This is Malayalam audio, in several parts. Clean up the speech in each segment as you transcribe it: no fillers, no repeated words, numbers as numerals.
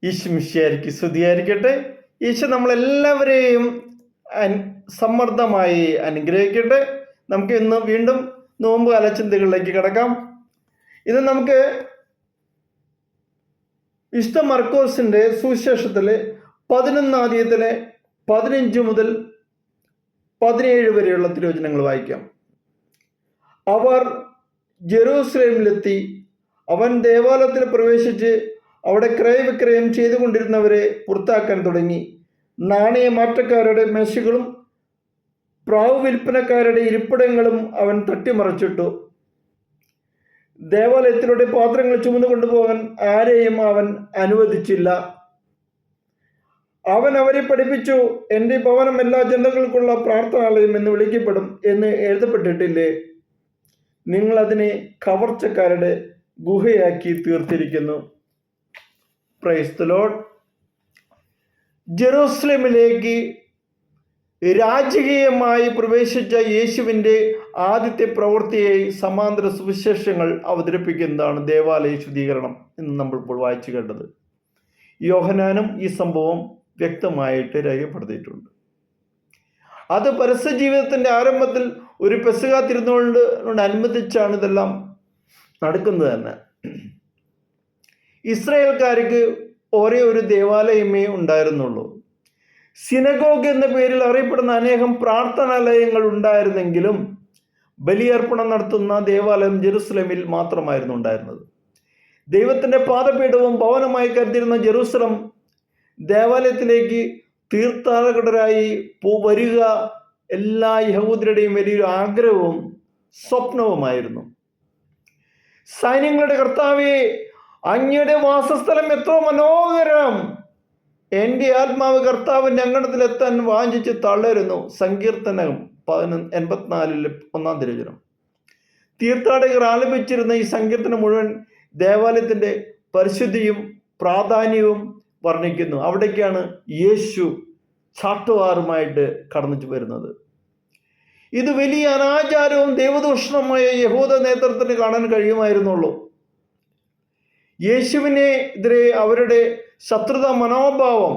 ഈശ്വമിഷ്യായിരിക്കും സ്തുതിയായിരിക്കട്ടെ. ഈശോ നമ്മളെല്ലാവരെയും സമ്മർദ്ദമായി അനുഗ്രഹിക്കട്ടെ. നമുക്ക് ഇന്ന് വീണ്ടും നോമ്പ് കാലചിന്തകളിലേക്ക് കിടക്കാം. ഇന്ന് നമുക്ക് വിശുദ്ധ മർക്കോസിൻ്റെ സുവിശേഷത്തിലെ 11-ാം അധ്യായത്തിലെ 15 മുതൽ 17 വരെയുള്ള തിരുവചനങ്ങൾ വായിക്കാം. അവർ ജെറൂസലേമിലെത്തി. അവൻ ദേവാലയത്തിൽ പ്രവേശിച്ച് അവിടെ ക്രയവിക്രയം ചെയ്തുകൊണ്ടിരുന്നവരെ പുറത്താക്കാൻ തുടങ്ങി. നാണയമാറ്റക്കാരുടെ മേശകളും പ്രാവ് വിൽപ്പനക്കാരുടെ ഇരിപ്പിടങ്ങളും അവൻ തട്ടിമറിച്ചിട്ടു. ദേവാലയത്തിലൂടെ പാത്രങ്ങൾ ചുമന്നു കൊണ്ടുപോകാൻ ആരെയും അവൻ അനുവദിച്ചില്ല. അവൻ അവരെ പഠിപ്പിച്ചു, എൻ്റെ ഭവനം എല്ലാ ജനതകൾക്കുള്ള പ്രാർത്ഥനാലയം എന്ന് വിളിക്കപ്പെടും എന്ന് എഴുതപ്പെട്ടിട്ടില്ലേ? നിങ്ങൾ അതിനെ കവർച്ചക്കാരുടെ ഗുഹയാക്കി തീർത്തിരിക്കുന്നു. Praise the Lord. ജെറൂസലേമിലേക്ക് രാജകീയമായി പ്രവേശിച്ച യേശുവിൻ്റെ ആദ്യത്തെ പ്രവൃത്തിയായി സമാന്തര സുവിശേഷങ്ങൾ അവതരിപ്പിക്കുന്നതാണ് ദേവാലയ ശുദ്ധീകരണം എന്ന് നമ്മളിപ്പോൾ വായിച്ചു കേട്ടത്. യോഹന്നാനും ഈ സംഭവം വ്യക്തമായിട്ട് രേഖപ്പെടുത്തിയിട്ടുണ്ട്. അത് പരസ്യ ജീവിതത്തിൻ്റെ ആരംഭത്തിൽ ഒരു പെസഹ തിരുനാളിനോടനുബന്ധിച്ചാണ് ഇതെല്ലാം നടക്കുന്നത് തന്നെ. ഇസ്രായേൽക്കാർക്ക് ഒരേ ഒരു ദേവാലയമേ ഉണ്ടായിരുന്നുള്ളൂ. സിനഗോഗ് എന്ന പേരിൽ അറിയപ്പെടുന്ന അനേകം പ്രാർത്ഥനാലയങ്ങൾ ഉണ്ടായിരുന്നെങ്കിലും ബലിയർപ്പണം നടത്തുന്ന ദേവാലയം ജെറുസലേമിൽ മാത്രമായിരുന്നു ഉണ്ടായിരുന്നത്. ദൈവത്തിൻ്റെ പാദപീഠവും ഭവനമായി കരുതിയിരുന്ന ജെറൂസലം ദേവാലയത്തിലേക്ക് തീർത്ഥാടകരായി വരിക എല്ലാ യഹൂദരുടെയും വലിയൊരു ആഗ്രഹവും സ്വപ്നവുമായിരുന്നു. സൈന്യങ്ങളുടെ കർത്താവേ, അങ്ങയുടെ വാസസ്ഥലം എത്ര മനോഹരം! എൻ്റെ ആത്മാവ് കർത്താവിൻ്റെ അങ്കണത്തിലെത്താൻ വാഞ്ചിച്ച് തളരുന്നു. സങ്കീർത്തനം 84 1-ാം തിരുവചനം. തീർത്ഥാടകർ ആലപിച്ചിരുന്ന ഈ സങ്കീർത്തനം മുഴുവൻ ദേവാലയത്തിൻ്റെ പരിശുദ്ധിയും പ്രാധാന്യവും വർണ്ണിക്കുന്നു. അവിടേക്കാണ് യേശു ചാട്ടുവാറുമായിട്ട് കടന്നു വരുന്നത്. ഇത് വലിയ അനാചാരവും ദൈവദൂഷണമായ യഹൂദ നേതൃത്വത്തിന് കാണാൻ കഴിയുമായിരുന്നുള്ളൂ. യേശുവിനെതിരെ അവരുടെ ശത്രുതാ മനോഭാവം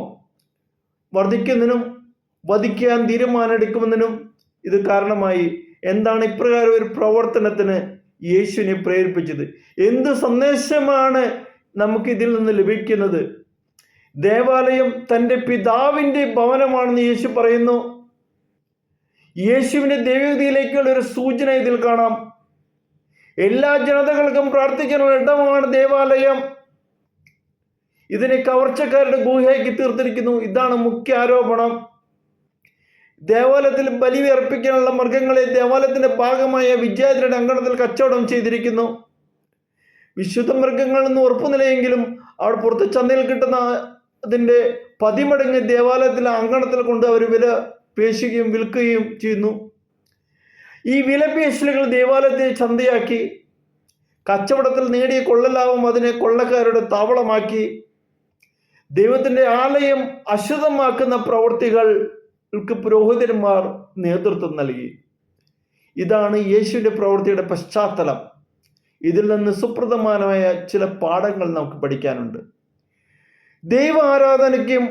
വർദ്ധിക്കുന്നതിനും വധിക്കാൻ തീരുമാനമെടുക്കുന്നതിനും ഇത് കാരണമായി. എന്താണ് ഇപ്രകാരം ഒരു പ്രവർത്തനത്തിന് യേശുവിനെ പ്രേരിപ്പിച്ചത്? എന്ത് സന്ദേശമാണ് നമുക്കിതിൽ നിന്ന് ലഭിക്കുന്നത്? ദേവാലയം തൻ്റെ പിതാവിൻ്റെ ഭവനമാണെന്ന് യേശു പറയുന്നു. യേശുവിൻ്റെ ദൈവഗതിയിലേക്കുള്ള ഒരു സൂചന ഇതിൽ കാണാം. എല്ലാ ജനതകൾക്കും പ്രാർത്ഥിക്കാനുള്ള ഇടമാണ് ദേവാലയം. ഇതിനെ കവർച്ചക്കാരുടെ ഗുഹയാക്കി തീർത്തിരിക്കുന്നു. ഇതാണ് മുഖ്യ ആരോപണം. ദേവാലയത്തിൽ ബലി അർപ്പിക്കാനുള്ള മൃഗങ്ങളെ ദേവാലയത്തിന്റെ ഭാഗമായ വിദ്യാർത്ഥിയുടെ അങ്കണത്തിൽ കച്ചവടം ചെയ്തിരിക്കുന്നു. വിശുദ്ധ മൃഗങ്ങളെന്ന് ഉറപ്പുനിലയെങ്കിലും അവിടെ പുറത്ത് ചന്തയിൽ കിട്ടുന്ന അതിൻ്റെ 10 മടങ്ങ് ദേവാലയത്തിലെ അങ്കണത്തിൽ കൊണ്ട് അവർ വില പേശുകയും വിൽക്കുകയും ചെയ്യുന്നു. ഈ വിലപേശലുകൾ ദേവാലയത്തെ ചന്തയാക്കി കച്ചവടത്തിൽ നേടിയ കൊള്ളലാഭം അതിനെ കൊള്ളക്കാരുടെ താവളമാക്കി ദൈവത്തിൻ്റെ ആലയം അശുദ്ധമാക്കുന്ന പ്രവൃത്തികൾക്ക് പുരോഹിതന്മാർ നേതൃത്വം നൽകി. ഇതാണ് യേശുവിൻ്റെ പ്രവൃത്തിയുടെ പശ്ചാത്തലം. ഇതിൽ നിന്ന് സുപ്രധാനമായ ചില പാഠങ്ങൾ നമുക്ക് പഠിക്കാനുണ്ട്. ദൈവ ആരാധനയ്ക്കും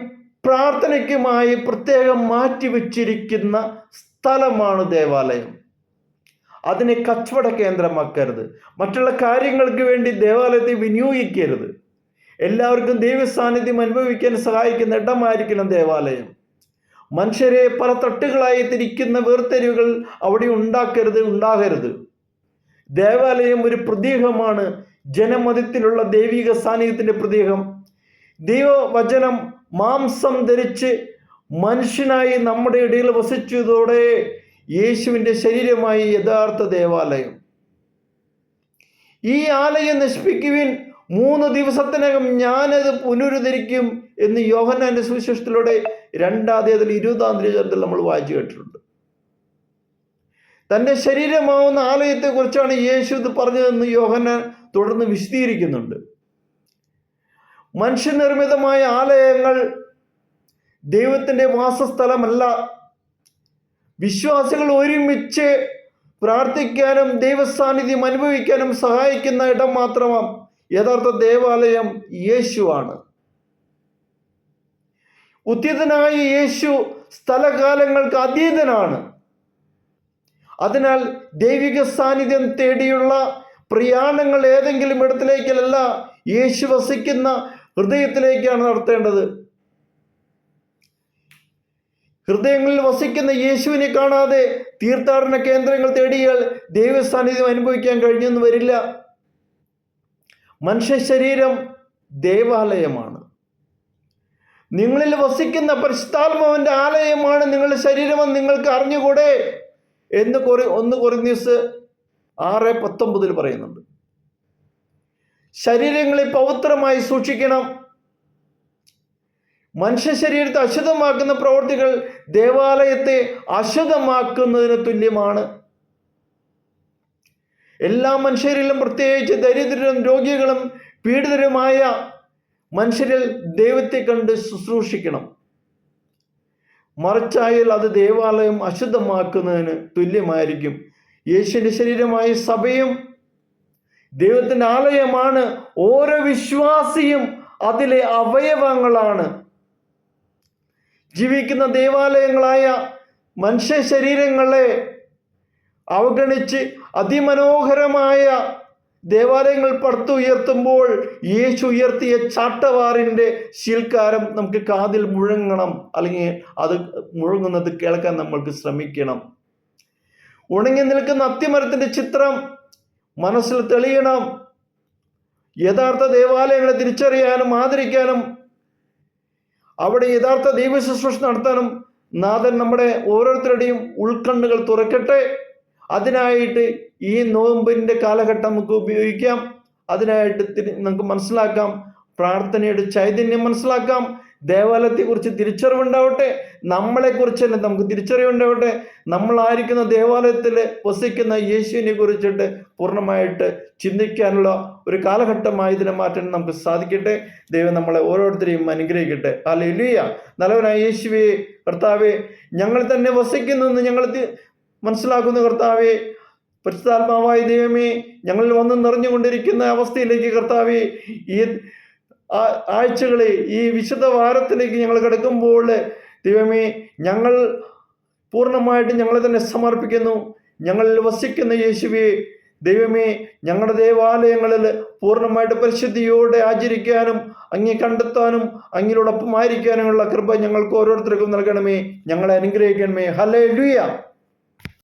പ്രാർത്ഥനയ്ക്കുമായി പ്രത്യേകം മാറ്റിവെച്ചിരിക്കുന്ന സ്ഥലമാണ് ദേവാലയം. അതിനെ കച്ചവട കേന്ദ്രമാക്കരുത്. മറ്റുള്ള കാര്യങ്ങൾക്ക് വേണ്ടി ദേവാലയത്തെ വിനിയോഗിക്കരുത്. എല്ലാവർക്കും ദൈവ സാന്നിധ്യം അനുഭവിക്കാൻ സഹായിക്കുന്ന ഇടമായിരിക്കണം ദേവാലയം. മനുഷ്യരെ പല തട്ടുകളായി തിരിക്കുന്ന വേർതിരിവുകൾ അവിടെ ഉണ്ടാകരുത്. ദേവാലയം ഒരു പ്രതീകമാണ്, ജനമതത്തിലുള്ള ദൈവിക സാന്നിധ്യത്തിൻ്റെ പ്രതീകം. ദൈവവചനം മാംസം ധരിച്ച് മനുഷ്യനായി നമ്മുടെ ഇടയിൽ വസിച്ചതോടെ യേശുവിൻ്റെ ശരീരമായി യഥാർത്ഥ ദേവാലയം. ഈ ആലയം നശിപ്പിക്കുവിൻ, 3 ദിവസത്തിനകം ഞാനത് പുനരുദ്ധരിക്കും എന്ന് യോഹന്നാന്റെ സുവിശേഷത്തിലൂടെ 2-ാം അധ്യായത്തിൽ 20-ാം തിരുവചനത്തിൽ നമ്മൾ വായിച്ചു കേട്ടിട്ടുണ്ട്. തൻ്റെ ശരീരമാവുന്ന ആലയത്തെക്കുറിച്ചാണ് യേശു ഇത് പറഞ്ഞതെന്ന് യോഹന്നാൻ തുടർന്ന് വിശദീകരിക്കുന്നുണ്ട്. മനുഷ്യനിർമ്മിതമായ ആലയങ്ങൾ ദൈവത്തിൻ്റെ വാസസ്ഥലമല്ല. വിശ്വാസികൾ ഒരുമിച്ച് പ്രാർത്ഥിക്കാനും ദൈവസാന്നിധ്യം അനുഭവിക്കാനും സഹായിക്കുന്ന ഇടം മാത്രമാണ് യഥാർത്ഥ ദേവാലയം യേശുവാണ്. ഉത്തിതനായ യേശു സ്ഥലകാലങ്ങൾക്ക് അതീതനാണ്. അതിനാൽ ദൈവിക സാന്നിധ്യം തേടിയുള്ള പ്രയാണങ്ങൾ ഏതെങ്കിലും ഇടത്തിലേക്കല്ല, യേശു വസിക്കുന്ന ഹൃദയത്തിലേക്കാണ് നടത്തേണ്ടത്. ഹൃദയങ്ങളിൽ വസിക്കുന്ന യേശുവിനെ കാണാതെ തീർത്ഥാടന കേന്ദ്രങ്ങൾ തേടിയാൽ ദൈവ സാന്നിധ്യം അനുഭവിക്കാൻ കഴിഞ്ഞെന്ന് വരില്ല. മനുഷ്യ ശരീരം ദേവാലയമാണ്. നിങ്ങളിൽ വസിക്കുന്ന പരിശുദ്ധാത്മാവിന്റെ ആലയമാണ് നിങ്ങളുടെ ശരീരമെന്ന് നിങ്ങൾക്ക് അറിഞ്ഞുകൂടെ എന്ന് 1 കൊരിന്ത്യർ 6:19 പറയുന്നുണ്ട്. ശരീരങ്ങളെ പവിത്രമായി സൂക്ഷിക്കണം. മനുഷ്യ ശരീരത്തെ അശുദ്ധമാക്കുന്ന പ്രവൃത്തികൾ ദേവാലയത്തെ അശുദ്ധമാക്കുന്നതിന് തുല്യമാണ്. എല്ലാ മനുഷ്യരിലും, പ്രത്യേകിച്ച് ദരിദ്രരും രോഗികളും പീഡിതരുമായ മനുഷ്യരിൽ ദൈവത്തെ കണ്ട് ശുശ്രൂഷിക്കണം. മറിച്ചായാൽ അത് ദേവാലയം അശുദ്ധമാക്കുന്നതിന് തുല്യമായിരിക്കും. യേശുവിന്റെ ശരീരമായ സഭയും ദൈവത്തിൻ്റെ ആലയമാണ്. ഓരോ വിശ്വാസിയും അതിലെ അവയവങ്ങളാണ്. ജീവിക്കുന്ന ദേവാലയങ്ങളായ മനുഷ്യ ശരീരങ്ങളെ അവഗണിച്ച് അതിമനോഹരമായ ദേവാലയങ്ങൾ പടുത്തുയർത്തുമ്പോൾ യേശു ഉയർത്തിയ ചാട്ടവാറിൻ്റെ ശീൽക്കാരം നമുക്ക് കാതിൽ മുഴങ്ങണം, അല്ലെങ്കിൽ അത് മുഴങ്ങുന്നത് കേൾക്കാൻ നമ്മൾക്ക് ശ്രമിക്കണം. ഉണങ്ങി നിൽക്കുന്ന അത്തിമരത്തിൻ്റെ ചിത്രം മനസ്സിൽ തെളിയണം. യഥാർത്ഥ ദേവാലയങ്ങളെ തിരിച്ചറിയാനും ആദരിക്കാനും അവിടെ യഥാർത്ഥ ദൈവ ശുശ്രൂഷ നടത്താനും നാഥൻ നമ്മുടെ ഓരോരുത്തരുടെയും ഉൾക്കണ്ണുകൾ തുറക്കട്ടെ. അതിനായിട്ട് ഈ നോമ്പിൻ്റെ കാലഘട്ടം നമുക്ക് ഉപയോഗിക്കാം. അതിനായിട്ട് നമുക്ക് മനസ്സിലാക്കാം, പ്രാർത്ഥനയുടെ ചൈതന്യം മനസ്സിലാക്കാം. ദേവാലയത്തെക്കുറിച്ച് തിരിച്ചറിവുണ്ടാവട്ടെ. നമ്മളെക്കുറിച്ചല്ല നമുക്ക് തിരിച്ചറിവുണ്ടാവട്ടെ. നമ്മളായിരിക്കുന്ന ദേവാലയത്തിൽ വസിക്കുന്ന യേശുവിനെ കുറിച്ചിട്ട് പൂർണ്ണമായിട്ട് ചിന്തിക്കാനുള്ള ഒരു കാലഘട്ടമായി ഇതിനെ മാറ്റാൻ നമുക്ക് സാധിക്കട്ടെ. ദൈവം നമ്മളെ ഓരോരുത്തരെയും അനുഗ്രഹിക്കട്ടെ. ഹല്ലേലൂയ. നല്ലവനായ യേശുവേ, കർത്താവേ, ഞങ്ങൾ തന്നെ വസിക്കുന്നു എന്ന് ഞങ്ങൾ മനസ്സിലാക്കുന്ന കർത്താവേ, പരിശുദ്ധാത്മാവായ ദൈവമേ, ഞങ്ങളിൽ വന്ന് നിറഞ്ഞുകൊണ്ടിരിക്കുന്ന അവസ്ഥയിലേക്ക് കർത്താവേ, ഈ ആഴ്ചകളെ, ഈ വിശുദ്ധ വാരത്തിലേക്ക് ഞങ്ങൾ കിടക്കുമ്പോൾ ദൈവമേ, ഞങ്ങൾ പൂർണ്ണമായിട്ട് ഞങ്ങളെ തന്നെ സമർപ്പിക്കുന്നു. ഞങ്ങളിൽ വസിക്കുന്ന യേശുവേ, ദൈവമേ, ഞങ്ങളുടെ ദേവാലയങ്ങളിൽ പൂർണ്ണമായിട്ട് പരിശുദ്ധിയോടെ ആചരിക്കാനും അങ്ങേ കണ്ടെത്താനും അങ്ങിനോടൊപ്പം ആയിരിക്കാനുമുള്ള കൃപ ഞങ്ങൾക്ക് ഓരോരുത്തർക്കും നൽകണമേ. ഞങ്ങളെ അനുഗ്രഹിക്കണമേ. ഹല്ലേലൂയ.